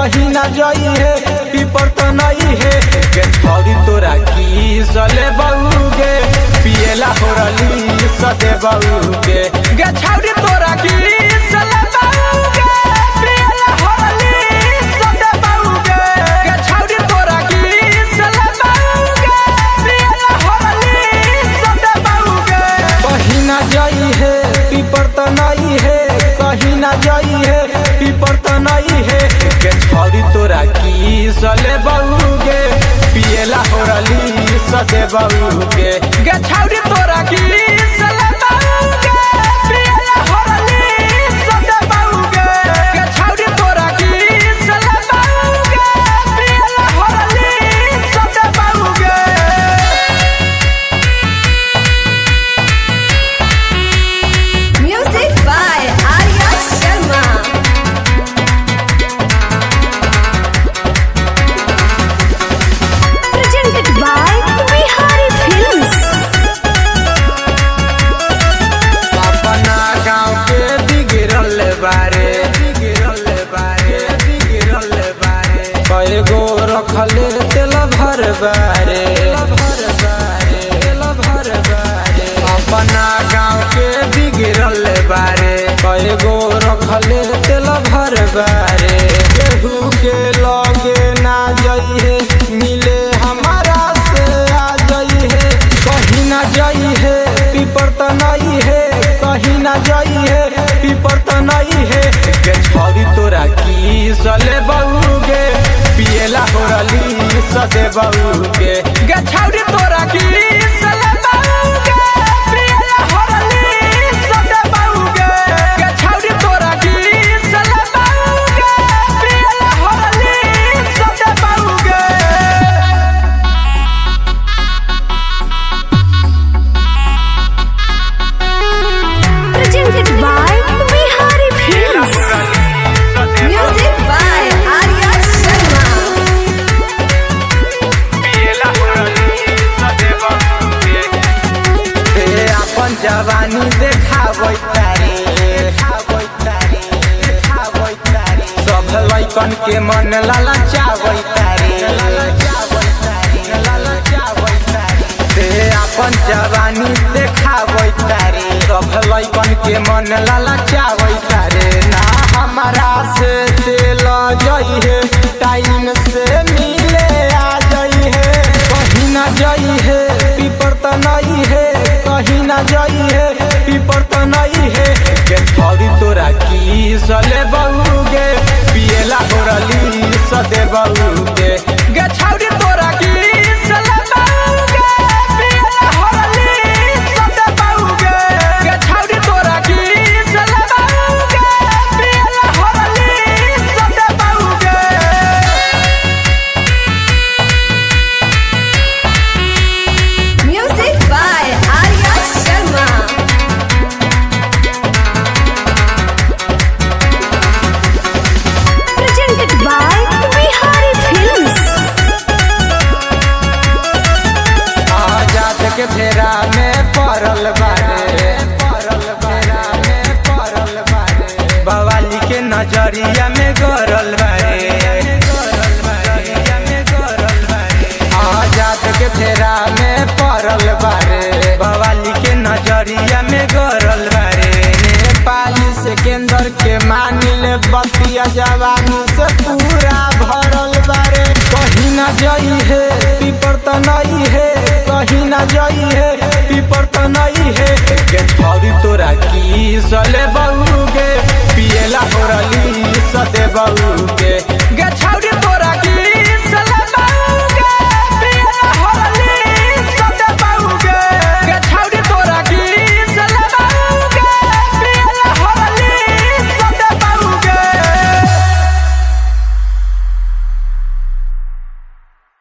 कहीं ना जाई है पीपर तो नहीं है के छौरी तोरा की सले बहू गे पियला हो रली सदे बहू गे छौरी तोरा की सले बहू गे पियला हो रली सदे बहू गे छौरी तोरा की सले बहू गे पियला हो रली सदे बहू गे कहीं ना जाई है पीपर तो नहीं है कहीं ना जाई है पीपर तो नहीं है के छौरी तोरा की सले बहू गे पियला हो रली सदे बहू गे छौरी तोरा की सले बहू गे पियला हो रली सदे बहू गे छौरी तोरा की सले बहू गे पियला हो रली सदे बहू गे Music by Arya Sharma. Presented by Bihari Films. अपना गाँव के बिगड़ल बारे कई गो रखले तेल भर बारे अपना गाँव के बिगड़ल बारे कई गो रखले तेल भर बारे केहू के लगे ना जाइए मिले हमारा से आ जाइए कहीं ना जाइए पीपर तो नहीं है कहीं ना जाइए पीपर तो नहीं है के छौरी तोरा की सले बहू गे पियला हो रली सदे बहू गे छौरी तोरा की सले बहू गे पियला हो रली सदे बहू गे छौरी तोरा की सले बहू गे पियला हो रली सदे बहू गे Presented by Bihari Films. Music by Arya Sharma. अपन जवानी देखाबै तारी सब लइकन के मन ललचाबै तारी अपन जवानी देखाबै तारी सब लइकन के मन ललचाबै तारे ना हमारा से दिल जई है टाइम से मिले आ जई है कहीं ना जई है पीपर तो नहीं है कहीं ना जाई है पीपर तो नहीं है के छौरी तोरा की सले बहू गे पियला हो रली सदे बहू गे छौरी तोरा की सले बहू गे पियला हो रली सदे बहू गे छौरी तोरा की सले बहू गे पियला हो रली सदे बहू गे Music by Arya Sharma. Presented by Bihari Films. आजाद के फेरा में पड़ल बारे बवाली के नजरिया में गरल बारे आजाद के फेरा में पड़ल बारे बवाली के नजरिया में गरल बारे नेपाली से केंद्र के मानिल बतिया जवानी से पूरा भरल बारे कहीं ना जाई है पीपर तो नहीं है कहीं ना जाई है पीपर तो नहीं है के छौरी तोरा की सले बहू गे पियला हो रली सदे बहू गे